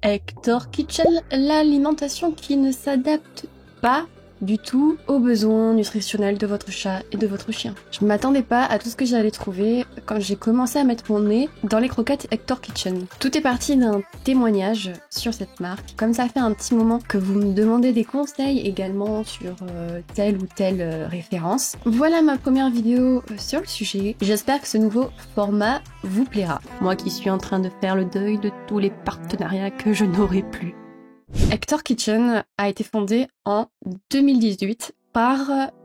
Hector Kitchen, l'alimentation qui ne s'adapte pas du tout aux besoins nutritionnels de votre chat et de votre chien. Je m'attendais pas à tout ce que j'allais trouver quand j'ai commencé à mettre mon nez dans les croquettes Hector Kitchen. Tout est parti d'un témoignage sur cette marque. Comme ça fait un petit moment que vous me demandez des conseils également sur telle ou telle référence. Voilà ma première vidéo sur le sujet. J'espère que ce nouveau format vous plaira. Moi qui suis en train de faire le deuil de tous les partenariats que je n'aurai plus. Hector Kitchen a été fondé en 2018 par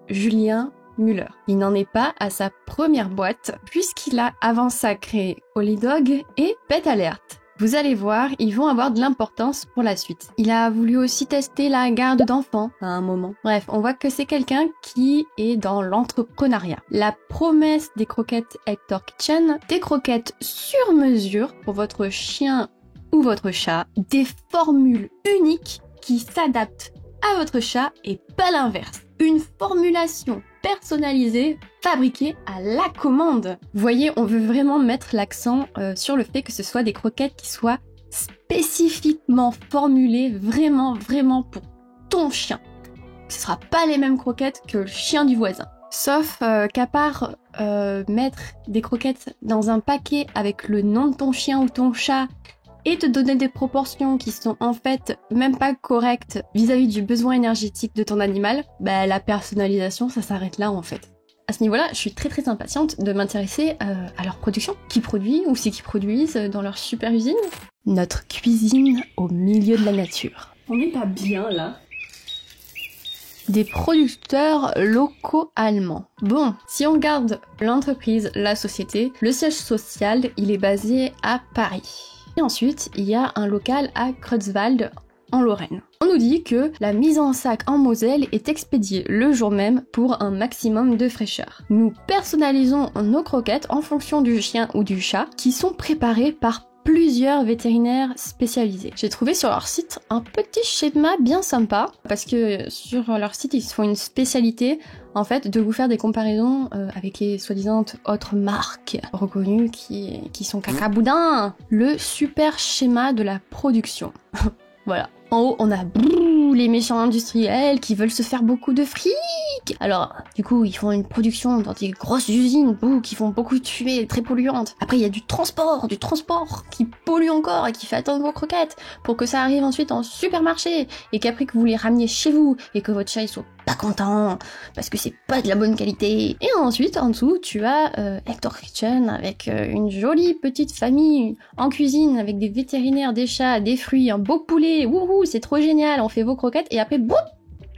Julien Muller. Il n'en est pas à sa première boîte puisqu'il a avant ça créé Holy Dog et Pet Alert. Vous allez voir, ils vont avoir de l'importance pour la suite. Il a voulu aussi tester la garde d'enfants à un moment. Bref, on voit que c'est quelqu'un qui est dans l'entrepreneuriat. La promesse des croquettes Hector Kitchen, des croquettes sur mesure pour votre chien ou votre chat, des formules uniques qui s'adaptent à votre chat et pas l'inverse. Une formulation personnalisée, fabriquée à la commande. Vous voyez, on veut vraiment mettre l'accent sur le fait que ce soit des croquettes qui soient spécifiquement formulées vraiment pour ton chien. Ce ne sera pas les mêmes croquettes que le chien du voisin. Sauf qu'à part mettre des croquettes dans un paquet avec le nom de ton chien ou ton chat et te donner des proportions qui sont en fait même pas correctes vis-à-vis du besoin énergétique de ton animal, bah la personnalisation ça s'arrête là en fait. À ce niveau-là, je suis très impatiente de m'intéresser à leur production. Qui produit ou c'est qui produisent dans leur super usine? Notre cuisine au milieu de la nature. On n'est pas bien là. Des producteurs locaux allemands. Bon, si on garde l'entreprise, la société, le siège social, il est basé à Paris. Et ensuite, il y a un local à Creutzwald, en Lorraine. On nous dit que la mise en sac en Moselle est expédiée le jour même pour un maximum de fraîcheur. Nous personnalisons nos croquettes en fonction du chien ou du chat qui sont préparées par plusieurs vétérinaires spécialisés. J'ai trouvé sur leur site un petit schéma bien sympa parce que sur leur site ils font une spécialité en fait de vous faire des comparaisons avec les soi-disant autres marques reconnues qui sont cacaboudins. Le super schéma de la production. Voilà. En haut, on a les méchants industriels qui veulent se faire beaucoup de fric. Alors, du coup, ils font une production dans des grosses usines qui font beaucoup de fumée, très polluante. Après, il y a du transport qui pollue encore et qui fait attendre vos croquettes pour que ça arrive ensuite en supermarché et qu'après que vous les rameniez chez vous et que votre chat il soit pas content parce que c'est pas de la bonne qualité. Et ensuite, en dessous, tu as Hector Kitchen avec une jolie petite famille en cuisine avec des vétérinaires, des chats, des fruits, un beau poulet. Wouhou, c'est trop génial, on fait vos croquettes et après, boum,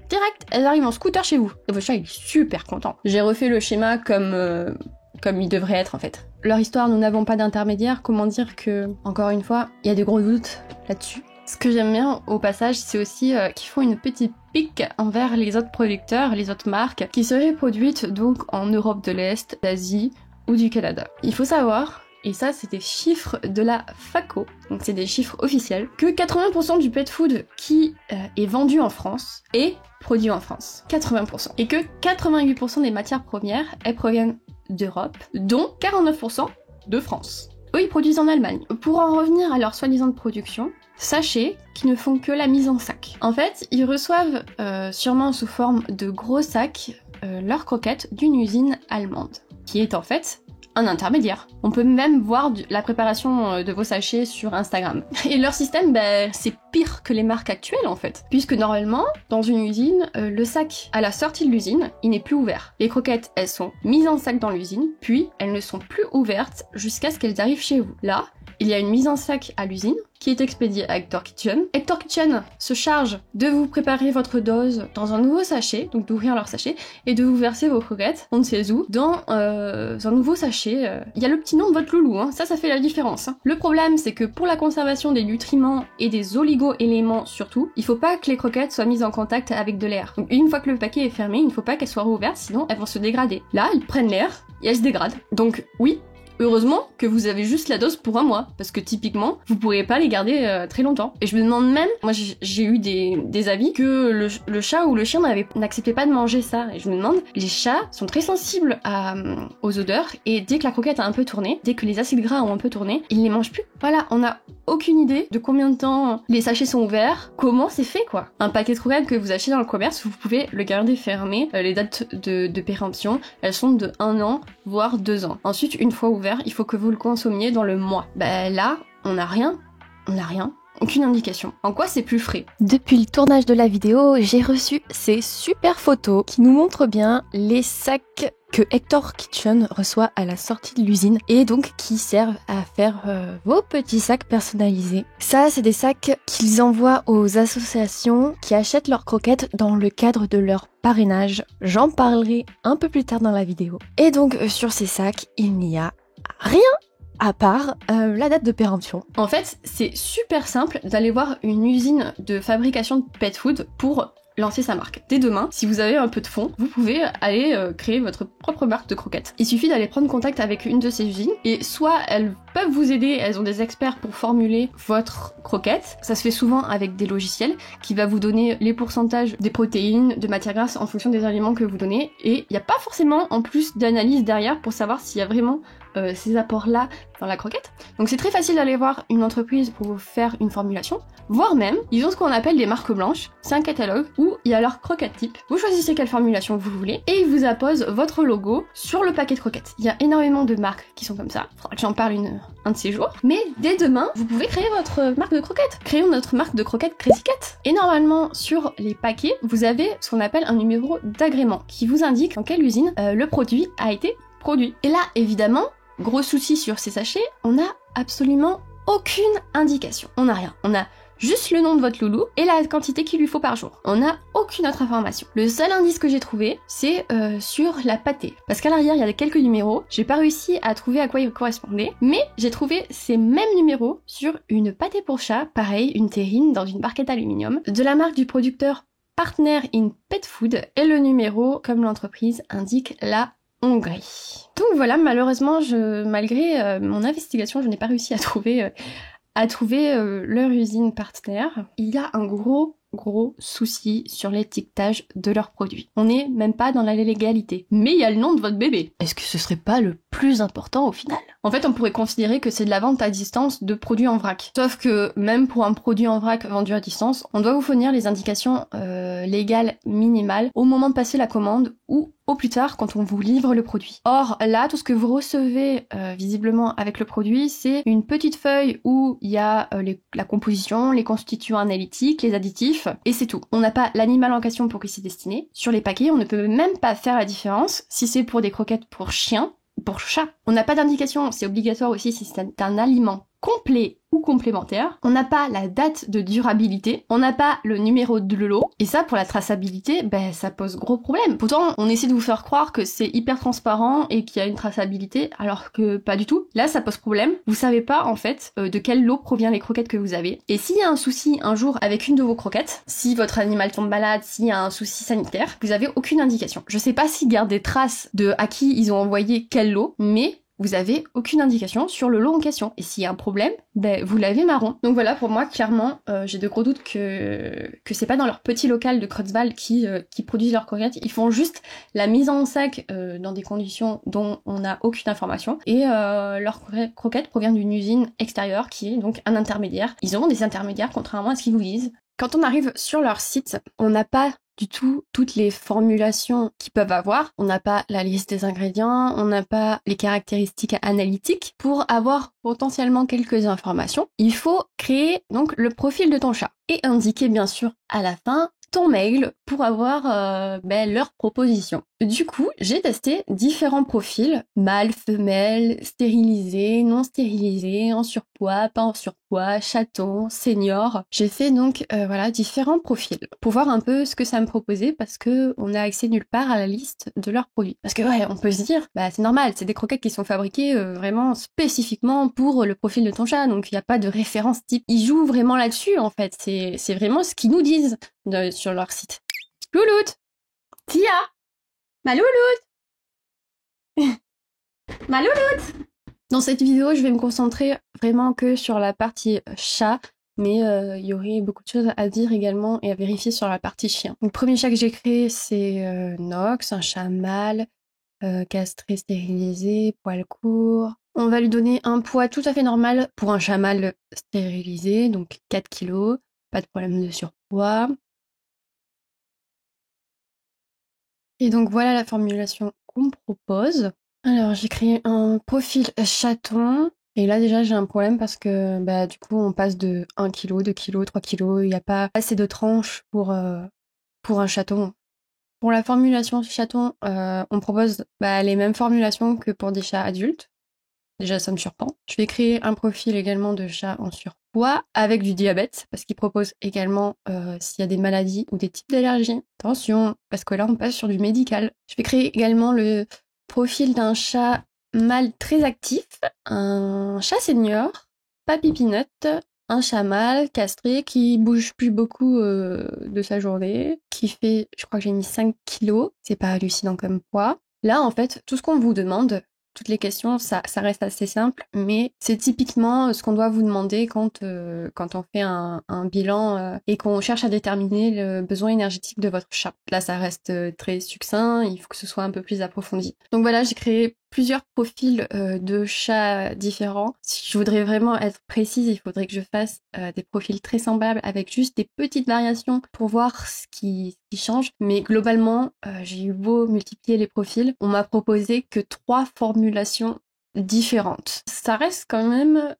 direct, elles arrivent en scooter chez vous. Et votre chat, il est super content. J'ai refait le schéma comme il devrait être en fait. Leur histoire, nous n'avons pas d'intermédiaire. Comment dire que, encore une fois, il y a des gros doutes là-dessus. Ce que j'aime bien au passage, c'est aussi qu'ils font une petite pique envers les autres producteurs, les autres marques, qui seraient produites donc en Europe de l'Est, d'Asie ou du Canada. Il faut savoir, et ça c'est des chiffres de la FACO, donc c'est des chiffres officiels, que 80% du pet food qui est vendu en France est produit en France. 80%. Et que 88% des matières premières, elles proviennent d'Europe, dont 49% de France. Eux, ils produisent en Allemagne. Pour en revenir à leur soi-disant production, sachez qu'ils ne font que la mise en sac. En fait, ils reçoivent, sûrement sous forme de gros sacs, leurs croquettes d'une usine allemande, qui est en fait un intermédiaire. On peut même voir la préparation de vos sachets sur Instagram. Et leur système, c'est pire que les marques actuelles en fait. Puisque normalement, dans une usine, le sac à la sortie de l'usine, il n'est plus ouvert. Les croquettes, elles sont mises en sac dans l'usine, puis elles ne sont plus ouvertes jusqu'à ce qu'elles arrivent chez vous. Là, il y a une mise en sac à l'usine qui est expédiée à Hector Kitchen. Hector Kitchen se charge de vous préparer votre dose dans un nouveau sachet, donc d'ouvrir leur sachet, et de vous verser vos croquettes, on ne sait où, dans un nouveau sachet. Il y a le petit nom de votre loulou, hein. Ça fait la différence. Hein. Le problème, c'est que pour la conservation des nutriments et des oligo-éléments surtout, il faut pas que les croquettes soient mises en contact avec de l'air. Donc une fois que le paquet est fermé, il ne faut pas qu'elles soient rouvertes, sinon elles vont se dégrader. Là, elles prennent l'air et elles se dégradent. Donc oui, Heureusement que vous avez juste la dose pour un mois, parce que typiquement, vous pourrez pas les garder très longtemps. Et je me demande même, moi j'ai eu des avis que le chat ou le chien n'acceptait pas de manger ça. Et je me demande, les chats sont très sensibles aux odeurs, et dès que la croquette a un peu tourné, dès que les acides gras ont un peu tourné, ils les mangent plus. Voilà, on a aucune idée de combien de temps les sachets sont ouverts, comment c'est fait quoi. Un paquet de croquettes que vous achetez dans le commerce, vous pouvez le garder fermé. Les dates de péremption, elles sont de 1 an, voire 2 ans. Ensuite, une fois ouvert, il faut que vous le consommiez dans le mois. Là, on n'a rien. Aucune indication. En quoi c'est plus frais? Depuis le tournage de la vidéo, j'ai reçu ces super photos qui nous montrent bien les sacs que Hector Kitchen reçoit à la sortie de l'usine et donc qui servent à faire vos petits sacs personnalisés. Ça, c'est des sacs qu'ils envoient aux associations qui achètent leurs croquettes dans le cadre de leur parrainage. J'en parlerai un peu plus tard dans la vidéo. Et donc, sur ces sacs, il n'y a rien à part la date de péremption. En fait, c'est super simple d'aller voir une usine de fabrication de pet food pour lancer sa marque. Dès demain, si vous avez un peu de fonds, vous pouvez aller créer votre propre marque de croquettes. Il suffit d'aller prendre contact avec une de ces usines et soit elles peuvent vous aider, elles ont des experts pour formuler votre croquette. Ça se fait souvent avec des logiciels qui va vous donner les pourcentages des protéines, de matières grasses en fonction des aliments que vous donnez, et il n'y a pas forcément en plus d'analyse derrière pour savoir s'il y a vraiment ces apports-là dans la croquette. Donc c'est très facile d'aller voir une entreprise pour vous faire une formulation, voire même, ils ont ce qu'on appelle des marques blanches. C'est un catalogue où il y a leur croquette type. Vous choisissez quelle formulation vous voulez et ils vous apposent votre logo sur le paquet de croquettes. Il y a énormément de marques qui sont comme ça. Faudra que j'en parle un de ces jours. Mais dès demain, vous pouvez créer votre marque de croquettes. Créons notre marque de croquettes Crazy Cat. Et normalement, sur les paquets, vous avez ce qu'on appelle un numéro d'agrément qui vous indique dans quelle usine le produit a été produit. Et là, évidemment, gros souci sur ces sachets, on n'a absolument aucune indication. On n'a rien. On a juste le nom de votre loulou et la quantité qu'il lui faut par jour. On n'a aucune autre information. Le seul indice que j'ai trouvé, c'est sur la pâtée. Parce qu'à l'arrière, il y a quelques numéros. J'ai pas réussi à trouver à quoi ils correspondaient, mais j'ai trouvé ces mêmes numéros sur une pâtée pour chat, pareil, une terrine dans une barquette aluminium, de la marque du producteur Partner in Pet Food, et le numéro, comme l'entreprise indique, la Hongrie. Donc voilà, malheureusement, malgré mon investigation, je n'ai pas réussi à trouver leur usine partenaire. Il y a un gros souci sur l'étiquetage de leurs produits. On n'est même pas dans la légalité. Mais il y a le nom de votre bébé. Est-ce que ce serait pas le plus important au final? En fait, on pourrait considérer que c'est de la vente à distance de produits en vrac. Sauf que même pour un produit en vrac vendu à distance, on doit vous fournir les indications légales minimales au moment de passer la commande ou au plus tard quand on vous livre le produit. Or là, tout ce que vous recevez visiblement avec le produit, c'est une petite feuille où il y a la composition, les constituants analytiques, les additifs, et c'est tout. On n'a pas l'animal en question pour qui c'est destiné. Sur les paquets, on ne peut même pas faire la différence si c'est pour des croquettes pour chien ou pour chat. On n'a pas d'indication, c'est obligatoire aussi si c'est un aliment complet ou complémentaire. On n'a pas la date de durabilité, on n'a pas le numéro de lot, et ça pour la traçabilité, ça pose gros problème. Pourtant, on essaie de vous faire croire que c'est hyper transparent et qu'il y a une traçabilité, alors que pas du tout. Là, ça pose problème. Vous savez pas, en fait, de quel lot provient les croquettes que vous avez. Et s'il y a un souci un jour avec une de vos croquettes, si votre animal tombe malade, s'il y a un souci sanitaire, vous avez aucune indication. Je sais pas s'ils gardent des traces de à qui ils ont envoyé quel lot, mais vous avez aucune indication sur le lot en question. Et s'il y a un problème, vous l'avez marron. Donc voilà, pour moi, clairement, j'ai de gros doutes que c'est pas dans leur petit local de Creutzwald qui produisent leurs croquettes. Ils font juste la mise en sac dans des conditions dont on n'a aucune information. Et leur croquette provient d'une usine extérieure qui est donc un intermédiaire. Ils ont des intermédiaires, contrairement à ce qu'ils vous disent. Quand on arrive sur leur site, on n'a pas du tout toutes les formulations qu'ils peuvent avoir. On n'a pas la liste des ingrédients, on n'a pas les caractéristiques analytiques. Pour avoir potentiellement quelques informations, il faut créer donc le profil de ton chat et indiquer bien sûr à la fin ton mail pour avoir leur proposition. Du coup, j'ai testé différents profils, mâle, femelle, stérilisé, non stérilisé, en surpoids, pas en surpoids, chaton, senior. J'ai fait donc différents profils pour voir un peu ce que ça me proposait parce que on n'a accès nulle part à la liste de leurs produits. Parce que on peut se dire, c'est normal, c'est des croquettes qui sont fabriquées vraiment spécifiquement pour le profil de ton chat, donc il n'y a pas de référence type. Ils jouent vraiment là-dessus en fait, c'est vraiment ce qu'ils nous disent sur leur site. Louloute, Tia, ma louloute, ma louloute, Dans cette vidéo, je vais me concentrer vraiment que sur la partie chat, mais il y aurait beaucoup de choses à dire également et à vérifier sur la partie chien. Donc, le premier chat que j'ai créé, c'est Nox, un chat mâle, castré, stérilisé, poil court. On va lui donner un poids tout à fait normal pour un chat mâle stérilisé, donc 4 kilos, pas de problème de surpoids. Et donc voilà la formulation qu'on me propose. Alors j'ai créé un profil chaton. Et là déjà j'ai un problème parce que du coup on passe de 1 kg, 2 kg, 3 kg. Il n'y a pas assez de tranches pour un chaton. Pour la formulation chaton, on propose les mêmes formulations que pour des chats adultes. Déjà ça me surprend. Je vais créer un profil également de chat en surpoids avec du diabète parce qu'il propose également s'il y a des maladies ou des types d'allergies. Attention, parce que là on passe sur du médical. Je vais créer également le profil d'un chat mâle très actif, un chat senior, pas pipinote, un chat mâle castré qui bouge plus beaucoup de sa journée, qui fait, je crois que j'ai mis 5 kilos, c'est pas hallucinant comme poids. Là en fait, tout ce qu'on vous demande, toutes les questions, ça reste assez simple, mais c'est typiquement ce qu'on doit vous demander quand on fait un bilan et qu'on cherche à déterminer le besoin énergétique de votre chat. Là, ça reste très succinct, il faut que ce soit un peu plus approfondi. Donc voilà, j'ai créé plusieurs profils de chats différents. Si je voudrais vraiment être précise, il faudrait que je fasse des profils très semblables avec juste des petites variations pour voir ce qui change. Mais globalement, j'ai eu beau multiplier les profils, on m'a proposé que 3 formulations différentes. Ça reste quand même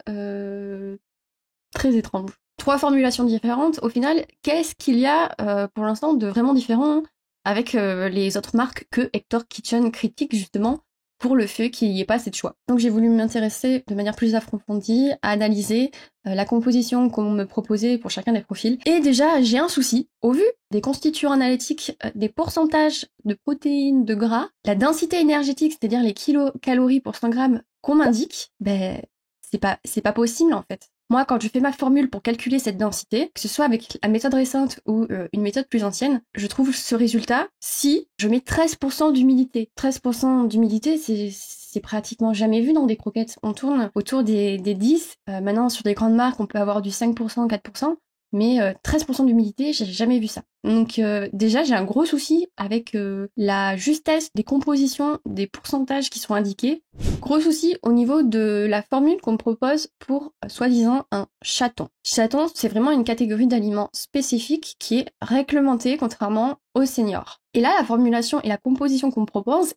très étrange. 3 formulations différentes, au final, qu'est-ce qu'il y a pour l'instant de vraiment différent avec les autres marques que Hector Kitchen critique justement pour le fait qu'il n'y ait pas assez de choix. Donc j'ai voulu m'intéresser de manière plus approfondie à analyser la composition qu'on me proposait pour chacun des profils. Et déjà, j'ai un souci. Au vu des constituants analytiques, des pourcentages de protéines, de gras, la densité énergétique, c'est-à-dire les kilocalories pour 100 grammes qu'on m'indique, c'est pas possible en fait. Moi, quand je fais ma formule pour calculer cette densité, que ce soit avec la méthode récente ou une méthode plus ancienne, je trouve ce résultat si je mets 13% d'humidité. 13% d'humidité, c'est pratiquement jamais vu dans des croquettes. On tourne autour des 10. Maintenant, sur des grandes marques, on peut avoir du 5%, 4%. Mais 13% d'humidité, j'ai jamais vu ça. Donc déjà, j'ai un gros souci avec la justesse des compositions, des pourcentages qui sont indiqués. Gros souci au niveau de la formule qu'on me propose pour soi-disant un chaton. Chaton, c'est vraiment une catégorie d'aliments spécifique qui est réglementée contrairement aux seniors. Et là, la formulation et la composition qu'on me propose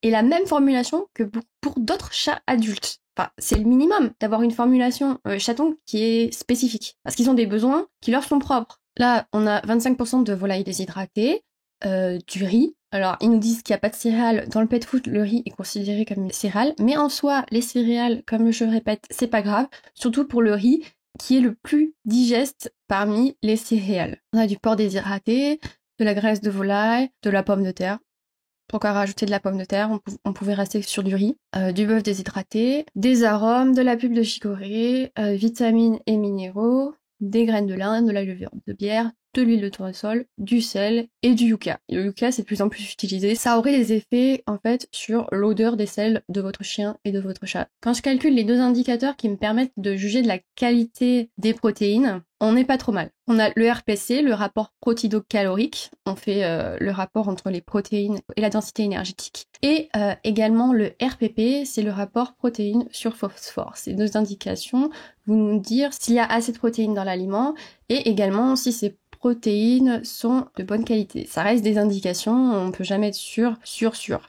est la même formulation que pour d'autres chats adultes. Enfin, c'est le minimum d'avoir une formulation chaton qui est spécifique. Parce qu'ils ont des besoins qui leur sont propres. Là, on a 25% de volailles déshydratées, du riz. Alors, ils nous disent qu'il n'y a pas de céréales. Dans le pet food, le riz est considéré comme une céréale. Mais en soi, les céréales, comme je le répète, c'est pas grave. Surtout pour le riz, qui est le plus digeste parmi les céréales. On a du porc déshydraté, de la graisse de volaille, de la pomme de terre. Pourquoi rajouter de la pomme de terre, on pouvait rester sur du riz, du bœuf déshydraté, des arômes, de la pulpe de chicorée, vitamines et minéraux, des graines de lin, de la levure de bière, de l'huile de tournesol, du sel et du yucca. Le yucca, c'est de plus en plus utilisé. Ça aurait des effets, en fait, sur l'odeur des selles de votre chien et de votre chat. Quand je calcule les 2 indicateurs qui me permettent de juger de la qualité des protéines, on n'est pas trop mal. On a le RPC, le rapport protido-calorique. On fait le rapport entre les protéines et la densité énergétique. Et également le RPP, c'est le rapport protéines sur phosphore. Ces 2 indications vont nous dire s'il y a assez de protéines dans l'aliment et également si ces protéines sont de bonne qualité. Ça reste des indications, on peut jamais être sûr.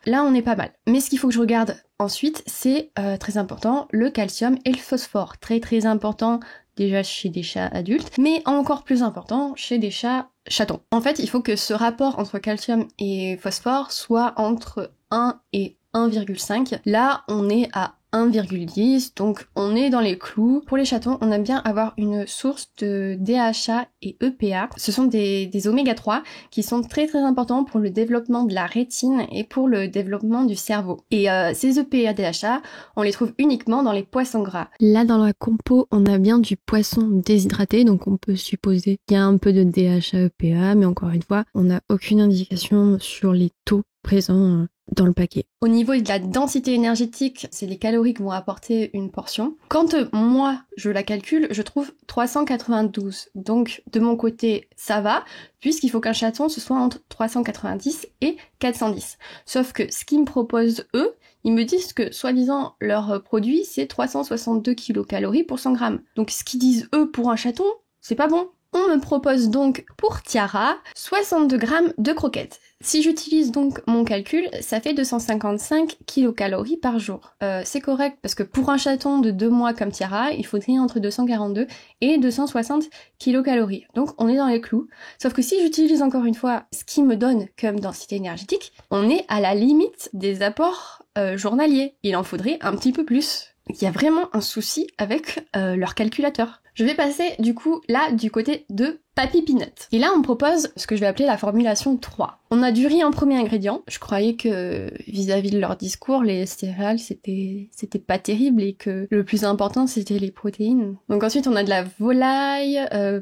Là, on est pas mal. Mais ce qu'il faut que je regarde ensuite, c'est très important, le calcium et le phosphore. Très très important déjà chez des chats adultes, mais encore plus important chez des chatons. En fait, il faut que ce rapport entre calcium et phosphore soit entre 1 et 1,5. Là, on est à 1,10, donc on est dans les clous. Pour les chatons, on aime bien avoir une source de DHA et EPA. Ce sont des oméga 3 qui sont très très importants pour le développement de la rétine et pour le développement du cerveau. Et ces EPA DHA, on les trouve uniquement dans les poissons gras. Là, dans la compo, on a bien du poisson déshydraté, donc on peut supposer qu'il y a un peu de DHA EPA, mais encore une fois, on n'a aucune indication sur les taux présents dans le paquet. Au niveau de la densité énergétique, c'est les calories que vont apporter une portion. Quand moi, je la calcule, je trouve 392. Donc, de mon côté, ça va, puisqu'il faut qu'un chaton se soit entre 390 et 410. Sauf que ce qu'ils me proposent, eux, ils me disent que, soi-disant, leur produit, c'est 362 kilocalories pour 100 grammes. Donc, ce qu'ils disent, eux, pour un chaton, c'est pas bon. On me propose donc pour Tiara 62 grammes de croquettes. Si j'utilise donc mon calcul, ça fait 255 kilocalories par jour. C'est correct parce que pour un chaton de 2 mois comme Tiara, il faudrait entre 242 et 260 kilocalories. Donc on est dans les clous. Sauf que si j'utilise encore une fois ce qui me donne comme densité énergétique, on est à la limite des apports journaliers. Il en faudrait un petit peu plus. Il y a vraiment un souci avec leur calculateur. Je vais passer du coup là du côté de Papy Peanut. Et là on me propose ce que je vais appeler la formulation 3. On a du riz en premier ingrédient. Je croyais que vis-à-vis de leur discours, les céréales c'était pas terrible et que le plus important c'était les protéines. Donc ensuite on a de la volaille,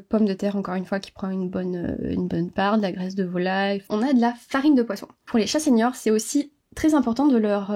pomme de terre encore une fois qui prend une bonne part, de la graisse de volaille. On a de la farine de poisson. Pour les chats seniors, c'est aussi très important de leur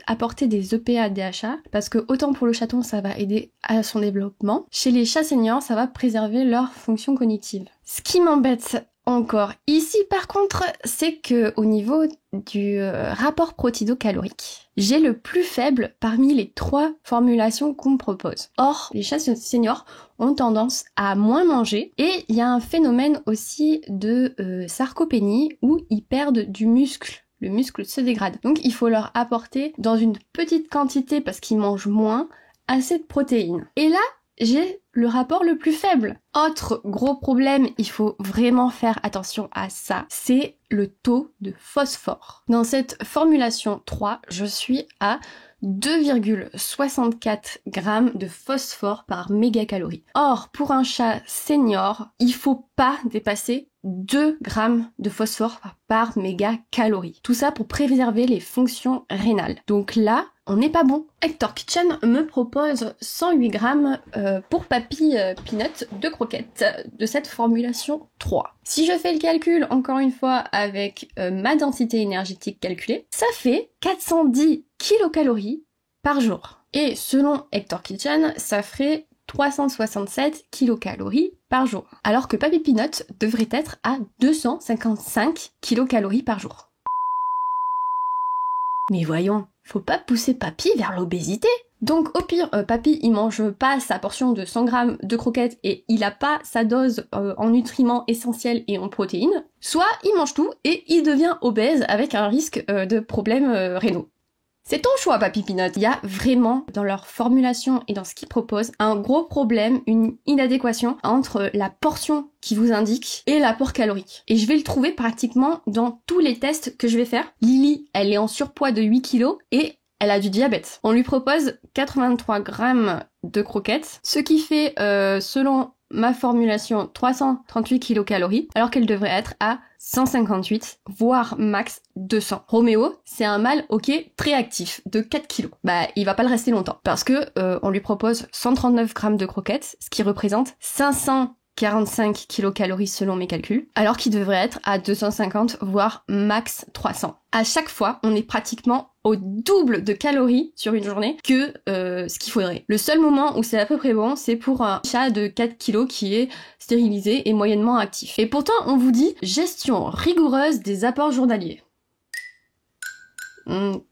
apporter des EPA DHA parce que autant pour le chaton ça va aider à son développement, chez les chats seniors ça va préserver leur fonction cognitive. Ce qui m'embête encore ici par contre, c'est que au niveau du rapport protido-calorique, j'ai le plus faible parmi les 3 formulations qu'on me propose. Or, les chats seniors ont tendance à moins manger et il y a un phénomène aussi de sarcopénie où ils perdent du muscle. Le muscle se dégrade. Donc il faut leur apporter dans une petite quantité parce qu'ils mangent moins, assez de protéines. Et là, j'ai le rapport le plus faible. Autre gros problème, il faut vraiment faire attention à ça, c'est le taux de phosphore. Dans cette formulation 3, je suis à 2,64 grammes de phosphore par mégacalorie. Or, pour un chat senior, il faut pas dépasser 2 grammes de phosphore par mégacalorie. Tout ça pour préserver les fonctions rénales. Donc là, on n'est pas bon. Hector Kitchen me propose 108 grammes pour Papy Peanut de croquettes de cette formulation 3. Si je fais le calcul, encore une fois, avec ma densité énergétique calculée, ça fait 410 kilocalories par jour. Et selon Hector Kitchen, ça ferait 367 kilocalories par jour. Alors que Papy Peanut devrait être à 255 kilocalories par jour. Mais voyons, faut pas pousser Papy vers l'obésité. Donc au pire, Papy il mange pas sa portion de 100 grammes de croquettes et il a pas sa dose en nutriments essentiels et en protéines. Soit il mange tout et il devient obèse avec un risque de problèmes rénaux. C'est ton choix, Papy Peanut. Il y a vraiment, dans leur formulation et dans ce qu'ils proposent, un gros problème, une inadéquation entre la portion qui vous indique et l'apport calorique. Et je vais le trouver pratiquement dans tous les tests que je vais faire. Lily, elle est en surpoids de 8 kilos et elle a du diabète. On lui propose 83 grammes de croquettes, ce qui fait, selon ma formulation, 338 kilocalories, alors qu'elle devrait être à 158, voire max 200. Roméo, c'est un mâle, ok, très actif, de 4 kilos. Bah, il va pas le rester longtemps, parce que on lui propose 139 grammes de croquettes, ce qui représente 545 kilocalories selon mes calculs, alors qu'il devrait être à 250, voire max 300. À chaque fois, on est pratiquement au double de calories sur une journée que ce qu'il faudrait. Le seul moment où c'est à peu près bon, c'est pour un chat de 4 kilos qui est stérilisé et moyennement actif. Et pourtant, on vous dit gestion rigoureuse des apports journaliers.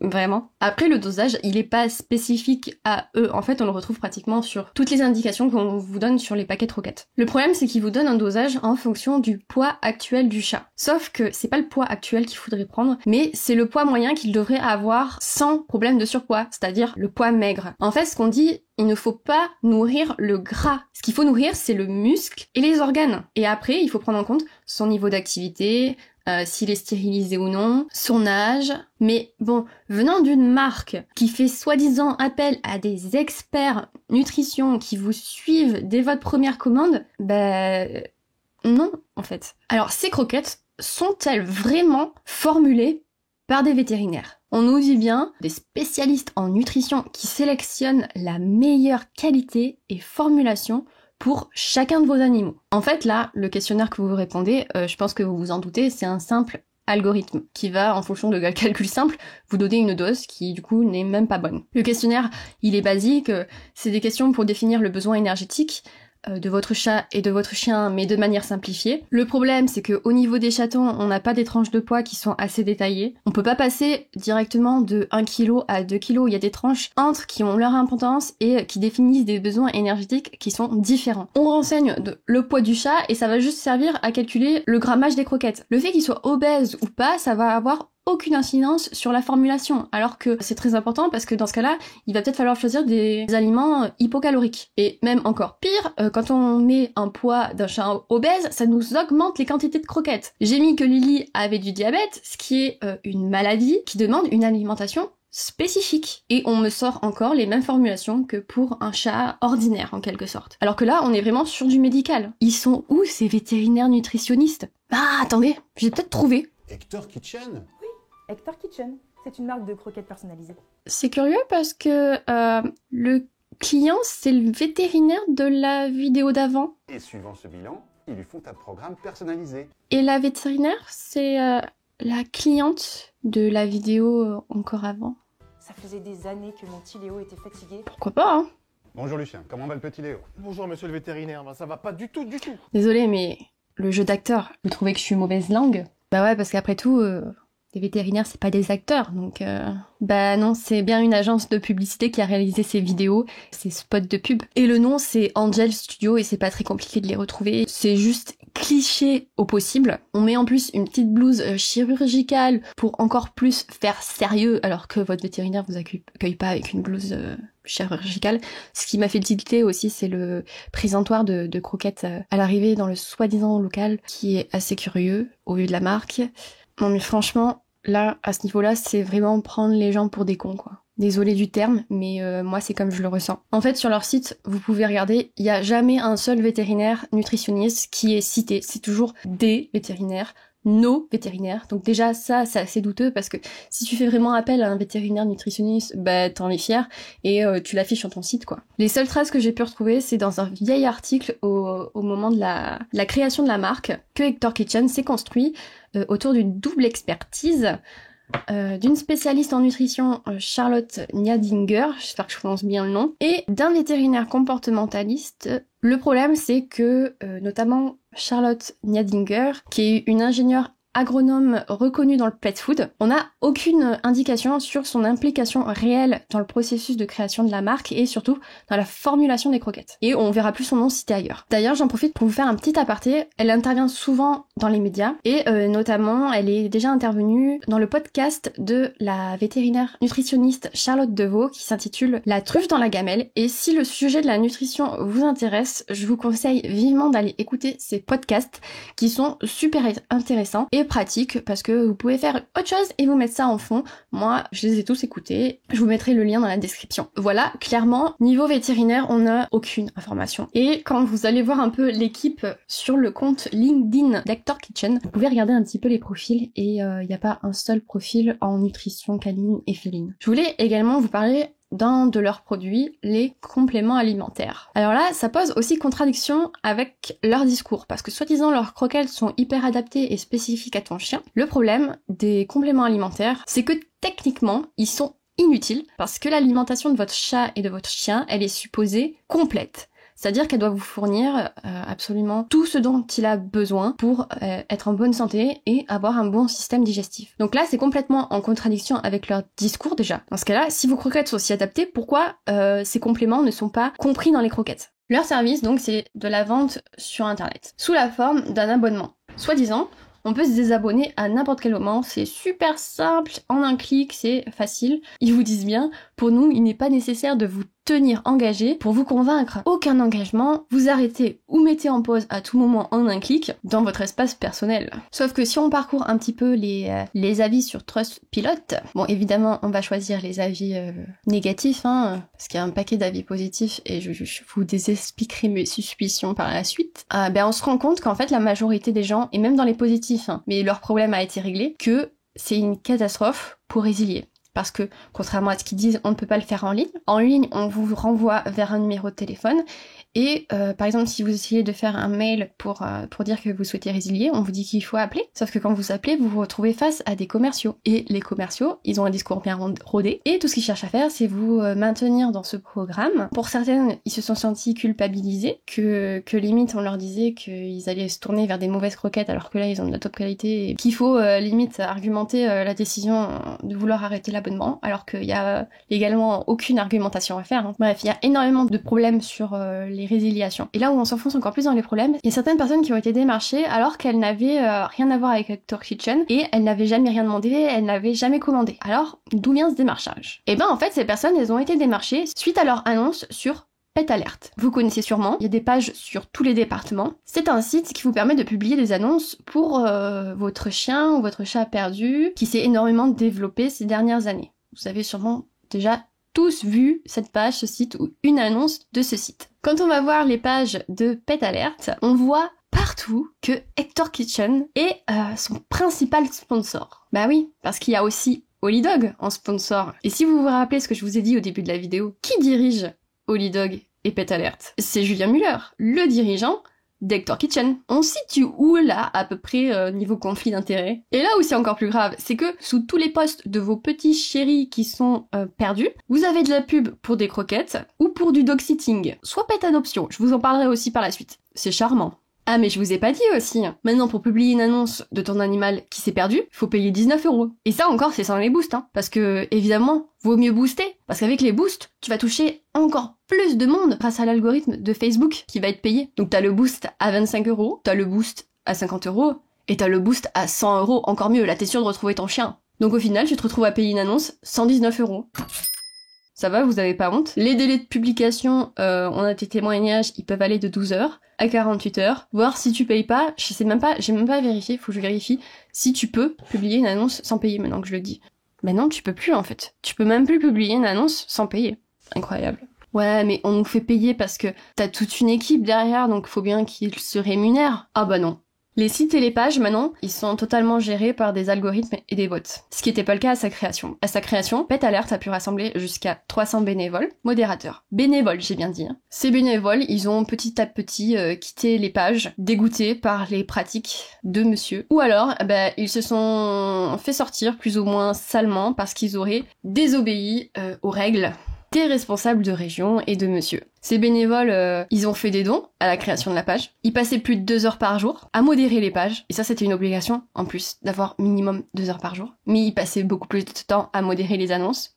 Vraiment. Après, le dosage, il est pas spécifique à eux. En fait, on le retrouve pratiquement sur toutes les indications qu'on vous donne sur les paquets de croquettes. Le problème, c'est qu'il vous donne un dosage en fonction du poids actuel du chat. Sauf que c'est pas le poids actuel qu'il faudrait prendre, mais c'est le poids moyen qu'il devrait avoir sans problème de surpoids, c'est-à-dire le poids maigre. En fait, ce qu'on dit, il ne faut pas nourrir le gras. Ce qu'il faut nourrir, c'est le muscle et les organes. Et après, il faut prendre en compte son niveau d'activité, s'il est stérilisé ou non, son âge. Mais bon, venant d'une marque qui fait soi-disant appel à des experts nutrition qui vous suivent dès votre première commande, non, en fait. Alors, ces croquettes sont-elles vraiment formulées par des vétérinaires? On nous dit bien des spécialistes en nutrition qui sélectionnent la meilleure qualité et formulation pour chacun de vos animaux. En fait, là, le questionnaire que vous répondez, je pense que vous vous en doutez, c'est un simple algorithme qui va, en fonction de calcul simple, vous donner une dose qui du coup n'est même pas bonne. Le questionnaire, il est basique, c'est des questions pour définir le besoin énergétique de votre chat et de votre chien, mais de manière simplifiée. Le problème, c'est que au niveau des chatons, on n'a pas des tranches de poids qui sont assez détaillées. On peut pas passer directement de 1 kg à 2 kg. Il y a des tranches entre qui ont leur importance et qui définissent des besoins énergétiques qui sont différents. On renseigne le poids du chat et ça va juste servir à calculer le grammage des croquettes. Le fait qu'il soit obèse ou pas, ça va avoir aucune incidence sur la formulation, alors que c'est très important parce que dans ce cas-là, il va peut-être falloir choisir des aliments hypocaloriques. Et même encore pire, quand on met un poids d'un chat obèse, ça nous augmente les quantités de croquettes. J'ai mis que Lily avait du diabète, ce qui est une maladie qui demande une alimentation spécifique. Et on me sort encore les mêmes formulations que pour un chat ordinaire, en quelque sorte. Alors que là, on est vraiment sur du médical. Ils sont où ces vétérinaires nutritionnistes? Ah, attendez, j'ai peut-être trouvé. Hector Kitchen? Hector Kitchen, c'est une marque de croquettes personnalisées. C'est curieux parce que le client, c'est le vétérinaire de la vidéo d'avant. Et suivant ce bilan, ils lui font un programme personnalisé. Et la vétérinaire, c'est la cliente de la vidéo encore avant. Ça faisait des années que mon petit Léo était fatigué. Pourquoi pas, hein? Bonjour Lucien, comment va le petit Léo? Bonjour monsieur le vétérinaire, ça va pas du tout. Désolée, mais le jeu d'acteur, vous trouvez que je suis mauvaise langue? Bah ouais, parce qu'après tout... les vétérinaires, c'est pas des acteurs, donc... Bah non, c'est bien une agence de publicité qui a réalisé ces vidéos, ces spots de pub. Et le nom, c'est Angel Studio, et c'est pas très compliqué de les retrouver. C'est juste cliché au possible. On met en plus une petite blouse chirurgicale pour encore plus faire sérieux, alors que votre vétérinaire vous accueille pas avec une blouse chirurgicale. Ce qui m'a fait tilter aussi, c'est le présentoir de croquettes à l'arrivée dans le soi-disant local, qui est assez curieux, au vu de la marque. Non mais franchement, là, à ce niveau-là, c'est vraiment prendre les gens pour des cons, quoi. Désolée du terme, mais moi, c'est comme je le ressens. En fait, sur leur site, vous pouvez regarder, il y a jamais un seul vétérinaire nutritionniste qui est cité. C'est toujours des vétérinaires, nos vétérinaires. Donc déjà, ça, c'est assez douteux parce que si tu fais vraiment appel à un vétérinaire nutritionniste, bah, t'en es fier et tu l'affiches sur ton site, quoi. Les seules traces que j'ai pu retrouver, c'est dans un vieil article au moment de la création de la marque, que Hector Kitchen s'est construit autour d'une double expertise d'une spécialiste en nutrition, Charlotte Niadinger, j'espère que je prononce bien le nom, et d'un vétérinaire comportementaliste. Le problème, c'est que, notamment Charlotte Niadinger, qui est une ingénieure agronome reconnue dans le pet food, on n'a aucune indication sur son implication réelle dans le processus de création de la marque et surtout dans la formulation des croquettes. Et on verra plus son nom cité ailleurs. D'ailleurs, j'en profite pour vous faire un petit aparté. Elle intervient souvent dans les médias et notamment, elle est déjà intervenue dans le podcast de la vétérinaire nutritionniste Charlotte Deveau qui s'intitule La truffe dans la gamelle. Et si le sujet de la nutrition vous intéresse, je vous conseille vivement d'aller écouter ces podcasts qui sont super intéressants et pratique parce que vous pouvez faire autre chose et vous mettre ça en fond. Moi, je les ai tous écoutés. Je vous mettrai le lien dans la description. Voilà, clairement, niveau vétérinaire, on n'a aucune information. Et quand vous allez voir un peu l'équipe sur le compte LinkedIn d'Hector Kitchen, vous pouvez regarder un petit peu les profils et il n'y a pas un seul profil en nutrition canine et féline. Je voulais également vous parler d'un de leurs produits, les compléments alimentaires. Alors là, ça pose aussi contradiction avec leur discours, parce que soi-disant leurs croquettes sont hyper adaptées et spécifiques à ton chien. Le problème des compléments alimentaires, c'est que techniquement, ils sont inutiles, parce que l'alimentation de votre chat et de votre chien, elle est supposée complète. C'est-à-dire qu'elle doit vous fournir absolument tout ce dont il a besoin pour être en bonne santé et avoir un bon système digestif. Donc là, c'est complètement en contradiction avec leur discours déjà. Dans ce cas-là, si vos croquettes sont aussi adaptées, pourquoi ces compléments ne sont pas compris dans les croquettes? Leur service, donc, c'est de la vente sur Internet, sous la forme d'un abonnement. Soi-disant, on peut se désabonner à n'importe quel moment, c'est super simple, en un clic, c'est facile. Ils vous disent bien, pour nous, il n'est pas nécessaire de vous tenir engagé pour vous convaincre. Aucun engagement, vous arrêtez ou mettez en pause à tout moment en un clic dans votre espace personnel. Sauf que si on parcourt un petit peu les avis sur Trustpilot, bon évidemment on va choisir les avis négatifs, parce qu'il y a un paquet d'avis positifs et je vous expliquerai mes suspicions par la suite. On se rend compte qu'en fait la majorité des gens, et même dans les positifs, mais leur problème a été réglé, que c'est une catastrophe pour résilier. Parce que, contrairement à ce qu'ils disent, on ne peut pas le faire en ligne. En ligne, on vous renvoie vers un numéro de téléphone Et par exemple, si vous essayez de faire un mail pour dire que vous souhaitez résilier, on vous dit qu'il faut appeler. Sauf que quand vous appelez, vous vous retrouvez face à des commerciaux. Et les commerciaux, ils ont un discours bien rodé. Et tout ce qu'ils cherchent à faire, c'est vous maintenir dans ce programme. Pour certaines, ils se sont sentis culpabilisés, que limite on leur disait qu'ils allaient se tourner vers des mauvaises croquettes alors que là ils ont de la top qualité et qu'il faut limite argumenter la décision de vouloir arrêter l'abonnement alors qu'il y a également aucune argumentation à faire. Hein. Bref, il y a énormément de problèmes sur les résiliations. Et là où on s'enfonce encore plus dans les problèmes, il y a certaines personnes qui ont été démarchées alors qu'elles n'avaient rien à voir avec Hector Kitchen et elles n'avaient jamais rien demandé, elles n'avaient jamais commandé. Alors, d'où vient ce démarchage? Et ben en fait, ces personnes, elles ont été démarchées suite à leur annonce sur Pet Alert. Vous connaissez sûrement, il y a des pages sur tous les départements. C'est un site qui vous permet de publier des annonces pour votre chien ou votre chat perdu, qui s'est énormément développé ces dernières années. Vous avez sûrement déjà tous vu cette page, ce site, ou une annonce de ce site. Quand on va voir les pages de Pet Alert, on voit partout que Hector Kitchen est son principal sponsor. Bah oui, parce qu'il y a aussi Holidog en sponsor. Et si vous vous rappelez ce que je vous ai dit au début de la vidéo, qui dirige Holidog et Pet Alert? C'est Julien Muller, le dirigeant d'Hector Kitchen. On situe où là, à peu près niveau conflit d'intérêts? Et là où c'est encore plus grave, c'est que sous tous les posts de vos petits chéris qui sont perdus, vous avez de la pub pour des croquettes ou pour du dog sitting, soit pet adoption, je vous en parlerai aussi par la suite. C'est charmant. Ah mais je vous ai pas dit aussi, maintenant pour publier une annonce de ton animal qui s'est perdu, faut payer 19 €. Et ça encore c'est sans les boosts, hein, parce que évidemment, vaut mieux booster, parce qu'avec les boosts, tu vas toucher encore plus de monde grâce à l'algorithme de Facebook qui va être payé. Donc t'as le boost à 25 €, t'as le boost à 50 €, et t'as le boost à 100 €, encore mieux, là t'es sûr de retrouver ton chien. Donc au final, tu te retrouves à payer une annonce 119 €. Ça va, vous avez pas honte? Les délais de publication, on a des témoignages, ils peuvent aller de 12 heures à 48 heures. Voir si tu payes pas, j'ai même pas vérifié, faut que je vérifie si tu peux publier une annonce sans payer maintenant que je le dis. Ben non, tu peux plus en fait. Tu peux même plus publier une annonce sans payer. Incroyable. Ouais, mais on nous fait payer parce que t'as toute une équipe derrière, donc faut bien qu'ils se rémunèrent. Ah bah non. Les sites et les pages, maintenant, ils sont totalement gérés par des algorithmes et des bots. Ce qui n'était pas le cas à sa création. À sa création, Pet Alert a pu rassembler jusqu'à 300 bénévoles, modérateurs. Bénévoles, j'ai bien dit. Hein. Ces bénévoles, ils ont petit à petit quitté les pages, dégoûtés par les pratiques de monsieur. Ou alors, ils se sont fait sortir plus ou moins salement parce qu'ils auraient désobéi aux règles des responsables de région et de monsieur. Ces bénévoles, ils ont fait des dons à la création de la page. Ils passaient plus de 2 heures par jour à modérer les pages. Et ça, c'était une obligation, en plus, d'avoir minimum 2 heures par jour. Mais ils passaient beaucoup plus de temps à modérer les annonces.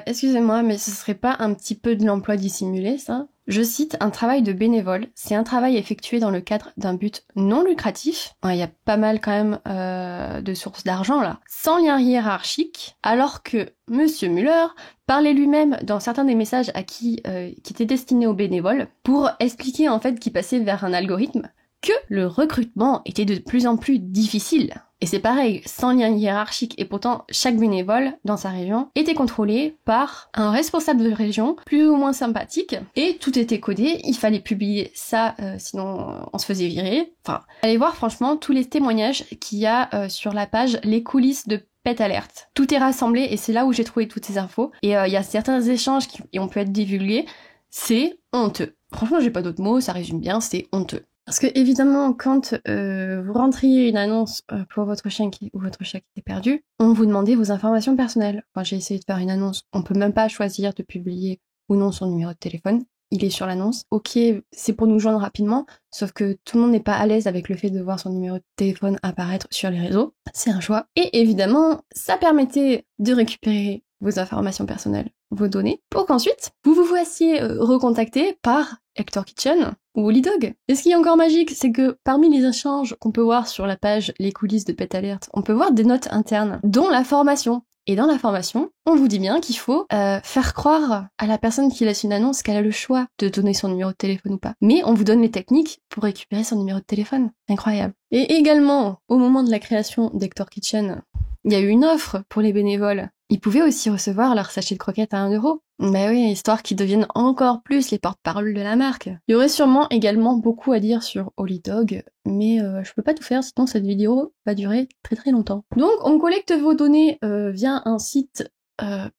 Excusez-moi, mais ce serait pas un petit peu de l'emploi dissimulé, ça ? Je cite un travail de bénévole. C'est un travail effectué dans le cadre d'un but non lucratif. Il y a pas mal quand même de sources d'argent là. Sans lien hiérarchique, alors que Monsieur Muller parlait lui-même dans certains des messages à qui étaient destinés aux bénévoles pour expliquer en fait qu'il passait vers un algorithme que le recrutement était de plus en plus difficile. Et c'est pareil, sans lien hiérarchique, et pourtant chaque bénévole dans sa région était contrôlé par un responsable de région plus ou moins sympathique, et tout était codé, il fallait publier ça, sinon on se faisait virer. Enfin, allez voir franchement tous les témoignages qu'il y a sur la page Les coulisses de Pet Alert. Tout est rassemblé et c'est là où j'ai trouvé toutes ces infos. Et il y a certains échanges qui ont pu être divulgués, c'est honteux. Franchement, j'ai pas d'autres mots, ça résume bien, c'est honteux. Parce que évidemment, quand vous rentriez une annonce pour votre chien ou votre chat qui est perdu, on vous demandait vos informations personnelles. Quand j'ai essayé de faire une annonce, on peut même pas choisir de publier ou non son numéro de téléphone. Il est sur l'annonce. Ok, c'est pour nous joindre rapidement, sauf que tout le monde n'est pas à l'aise avec le fait de voir son numéro de téléphone apparaître sur les réseaux. C'est un choix. Et évidemment, ça permettait de récupérer vos informations personnelles, vos données, pour qu'ensuite, vous vous voissiez recontacté par Hector Kitchen ou Holidog. Et ce qui est encore magique, c'est que parmi les échanges qu'on peut voir sur la page Les coulisses de Pet Alert, on peut voir des notes internes, dont la formation. Et dans la formation, on vous dit bien qu'il faut faire croire à la personne qui laisse une annonce qu'elle a le choix de donner son numéro de téléphone ou pas. Mais on vous donne les techniques pour récupérer son numéro de téléphone. Incroyable. Et également, au moment de la création d'Hector Kitchen, il y a eu une offre pour les bénévoles. Ils pouvaient aussi recevoir leur sachet de croquettes à 1 €. Bah oui, histoire qu'ils deviennent encore plus les porte-parole de la marque. Il y aurait sûrement également beaucoup à dire sur Holidog, mais je peux pas tout faire, sinon cette vidéo va durer très très longtemps. Donc on collecte vos données via un site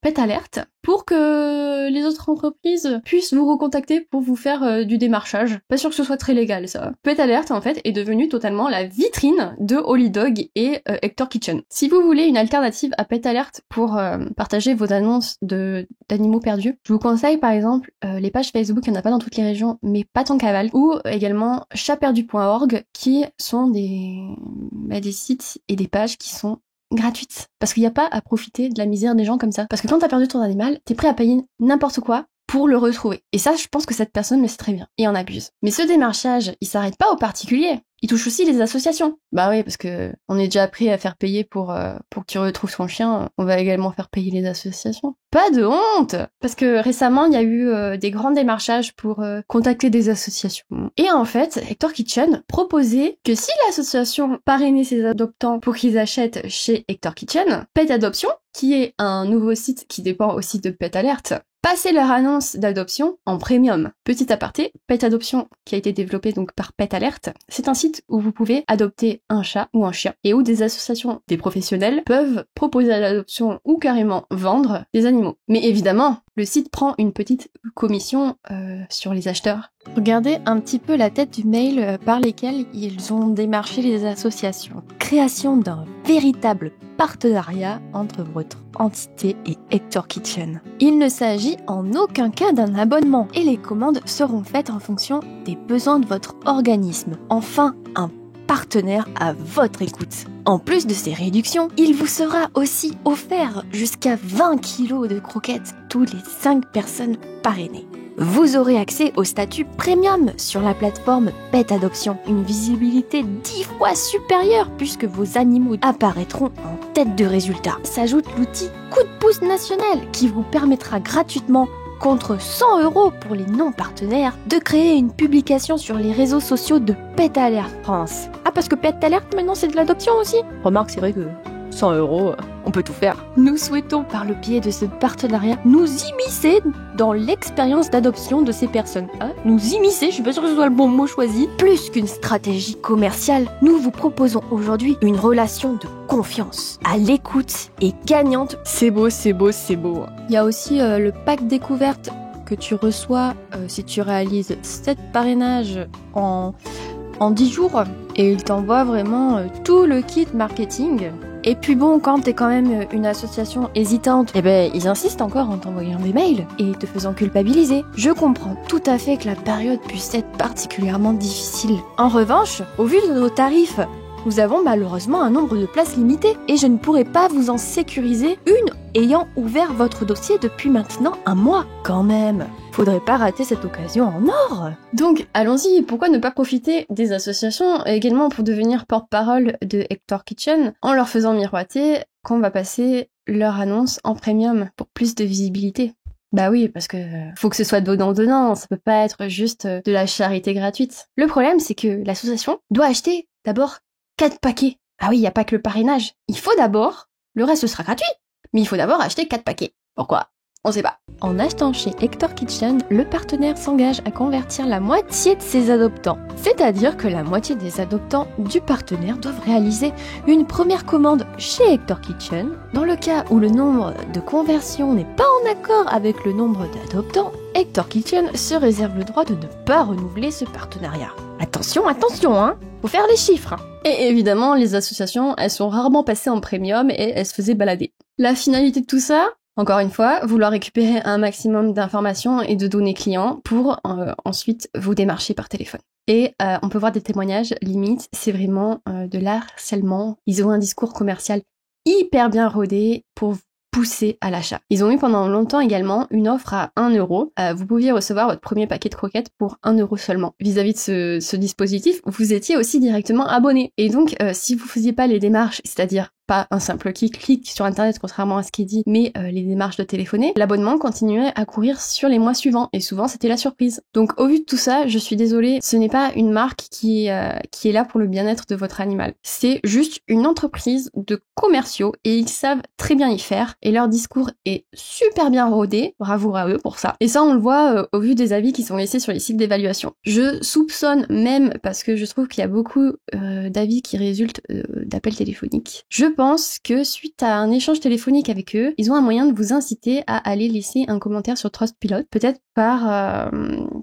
Pet Alert pour que les autres entreprises puissent vous recontacter pour vous faire du démarchage. Pas sûr que ce soit très légal ça. Pet Alert en fait est devenu totalement la vitrine de Holy Dog et Hector Kitchen. Si vous voulez une alternative à Pet Alert pour partager vos annonces d'animaux perdus, je vous conseille par exemple les pages Facebook, il n'y en a pas dans toutes les régions, mais Pat en cavale, ou également chatperdu.org qui sont des sites et des pages qui sont gratuites. Parce qu'il n'y a pas à profiter de la misère des gens comme ça. Parce que quand t'as perdu ton animal, t'es prêt à payer n'importe quoi pour le retrouver. Et ça, je pense que cette personne le sait très bien. Et en abuse. Mais ce démarchage, il s'arrête pas aux particuliers. Il touche aussi les associations. Bah oui, parce que on est déjà prêt à faire payer pour que tu retrouves ton chien. On va également faire payer les associations. Pas de honte! Parce que récemment, il y a eu des grands démarchages pour contacter des associations. Et en fait, Hector Kitchen proposait que si l'association parrainait ses adoptants pour qu'ils achètent chez Hector Kitchen, Pet Adoption, qui est un nouveau site qui dépend aussi de Pet Alert, passer leur annonce d'adoption en premium. Petit aparté, Pet Adoption, qui a été développé donc par Pet Alert, c'est un site où vous pouvez adopter un chat ou un chien et où des associations, des professionnels peuvent proposer à l'adoption ou carrément vendre des animaux. Mais évidemment, le site prend une petite commission sur les acheteurs. Regardez un petit peu la tête du mail par lesquels ils ont démarché les associations. Création d'un véritable partenariat entre votre entité et Hector Kitchen. Il ne s'agit en aucun cas d'un abonnement et les commandes seront faites en fonction des besoins de votre organisme. Enfin, un partenaire à votre écoute. En plus de ces réductions, il vous sera aussi offert jusqu'à 20 kilos de croquettes tous les 5 personnes parrainées. Vous aurez accès au statut premium sur la plateforme Pet Adoption, une visibilité 10 fois supérieure puisque vos animaux apparaîtront en tête de résultat. S'ajoute l'outil Coup de pouce national qui vous permettra gratuitement, contre 100 € pour les non-partenaires, de créer une publication sur les réseaux sociaux de Pet Alert France. Ah, parce que Pet Alert maintenant c'est de l'adoption aussi. Remarque, c'est vrai que 100 €, on peut tout faire. Nous souhaitons par le biais de ce partenariat nous immiscer dans l'expérience d'adoption de ces personnes. Hein, nous immiscer, je suis pas sûre que ce soit le bon mot choisi. Plus qu'une stratégie commerciale, nous vous proposons aujourd'hui une relation de confiance, à l'écoute et gagnante. C'est beau, c'est beau, c'est beau. Il y a aussi le pack découverte que tu reçois si tu réalises 7 parrainages en 10 jours et il t'envoie vraiment tout le kit marketing. Et puis bon, quand t'es quand même une association hésitante, eh ben ils insistent encore en t'envoyant des mails et te faisant culpabiliser. Je comprends tout à fait que la période puisse être particulièrement difficile. En revanche, au vu de nos tarifs, nous avons malheureusement un nombre de places limité et je ne pourrai pas vous en sécuriser une ayant ouvert votre dossier depuis maintenant un mois. Quand même, faudrait pas rater cette occasion en or. Donc allons-y, pourquoi ne pas profiter des associations également pour devenir porte-parole de Hector Kitchen en leur faisant miroiter qu'on va passer leur annonce en premium pour plus de visibilité. Bah oui, parce que faut que ce soit donnant-donnant, ça peut pas être juste de la charité gratuite. Le problème, c'est que l'association doit acheter d'abord 4 paquets. Ah oui, il n'y a pas que le parrainage. Il faut d'abord, le reste sera gratuit, mais il faut d'abord acheter 4 paquets. Pourquoi ? On sait pas. En achetant chez Hector Kitchen, le partenaire s'engage à convertir la moitié de ses adoptants. C'est-à-dire que la moitié des adoptants du partenaire doivent réaliser une première commande chez Hector Kitchen. Dans le cas où le nombre de conversions n'est pas en accord avec le nombre d'adoptants, Hector Kitchen se réserve le droit de ne pas renouveler ce partenariat. Attention, attention, hein, faut faire les chiffres. Et évidemment, les associations, elles sont rarement passées en premium et elles se faisaient balader. La finalité de tout ça, encore une fois, vouloir récupérer un maximum d'informations et de données clients pour ensuite vous démarcher par téléphone. Et on peut voir des témoignages, limite, c'est vraiment de l'harcèlement. Ils ont un discours commercial hyper bien rodé pour pousser à l'achat. Ils ont eu pendant longtemps également une offre à 1 €. Vous pouviez recevoir votre premier paquet de croquettes pour 1 € seulement. Vis-à-vis de ce dispositif, vous étiez aussi directement abonné. Et donc, si vous faisiez pas les démarches, c'est-à-dire pas un simple clic sur internet contrairement à ce qui est dit, mais les démarches de téléphoner, l'abonnement continuait à courir sur les mois suivants et souvent c'était la surprise. Donc au vu de tout ça, je suis désolée, ce n'est pas une marque qui est là pour le bien-être de votre animal. C'est juste une entreprise de commerciaux et ils savent très bien y faire et leur discours est super bien rodé, bravo à eux pour ça. Et ça on le voit au vu des avis qui sont laissés sur les sites d'évaluation. Je soupçonne même, parce que je trouve qu'il y a beaucoup d'avis qui résultent d'appels téléphoniques, je pense que suite à un échange téléphonique avec eux, ils ont un moyen de vous inciter à aller laisser un commentaire sur Trustpilot, peut-être par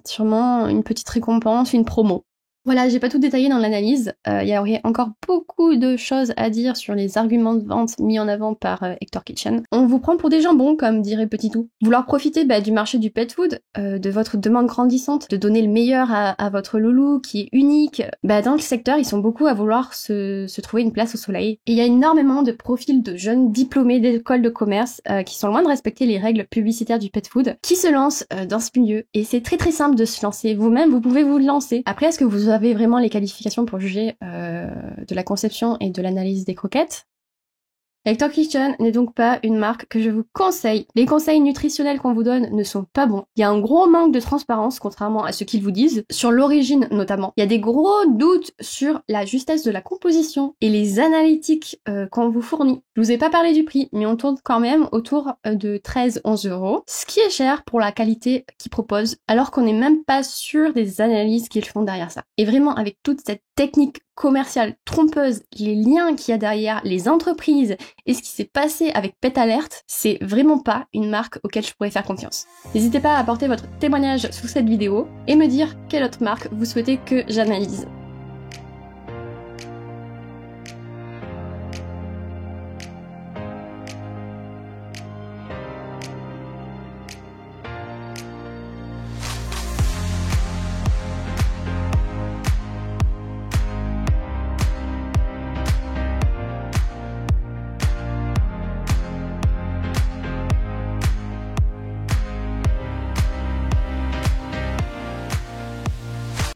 sûrement une petite récompense, une promo. Voilà, j'ai pas tout détaillé dans l'analyse, il y aurait encore beaucoup de choses à dire sur les arguments de vente mis en avant par Hector Kitchen. On vous prend pour des jambons, comme dirait Petit Tout. Vouloir profiter du marché du pet food, de votre demande grandissante, de donner le meilleur à votre loulou qui est unique, dans le secteur, ils sont beaucoup à vouloir se trouver une place au soleil. Et il y a énormément de profils de jeunes diplômés d'écoles de commerce qui sont loin de respecter les règles publicitaires du pet food, qui se lancent dans ce milieu. Et c'est très très simple de se lancer. Vous-même, vous pouvez vous lancer. Après, est-ce que vous avez vraiment les qualifications pour juger de la conception et de l'analyse des croquettes? Hector Kitchen n'est donc pas une marque que je vous conseille. Les conseils nutritionnels qu'on vous donne ne sont pas bons. Il y a un gros manque de transparence, contrairement à ce qu'ils vous disent, sur l'origine notamment. Il y a des gros doutes sur la justesse de la composition et les analytiques qu'on vous fournit. Je vous ai pas parlé du prix, mais on tourne quand même autour de 13-11 €, ce qui est cher pour la qualité qu'ils proposent, alors qu'on n'est même pas sûr des analyses qu'ils font derrière ça. Et vraiment, avec toute cette technique commerciale trompeuse, les liens qu'il y a derrière, les entreprises et ce qui s'est passé avec Pet Alert, c'est vraiment pas une marque auquel je pourrais faire confiance. N'hésitez pas à apporter votre témoignage sous cette vidéo et me dire quelle autre marque vous souhaitez que j'analyse.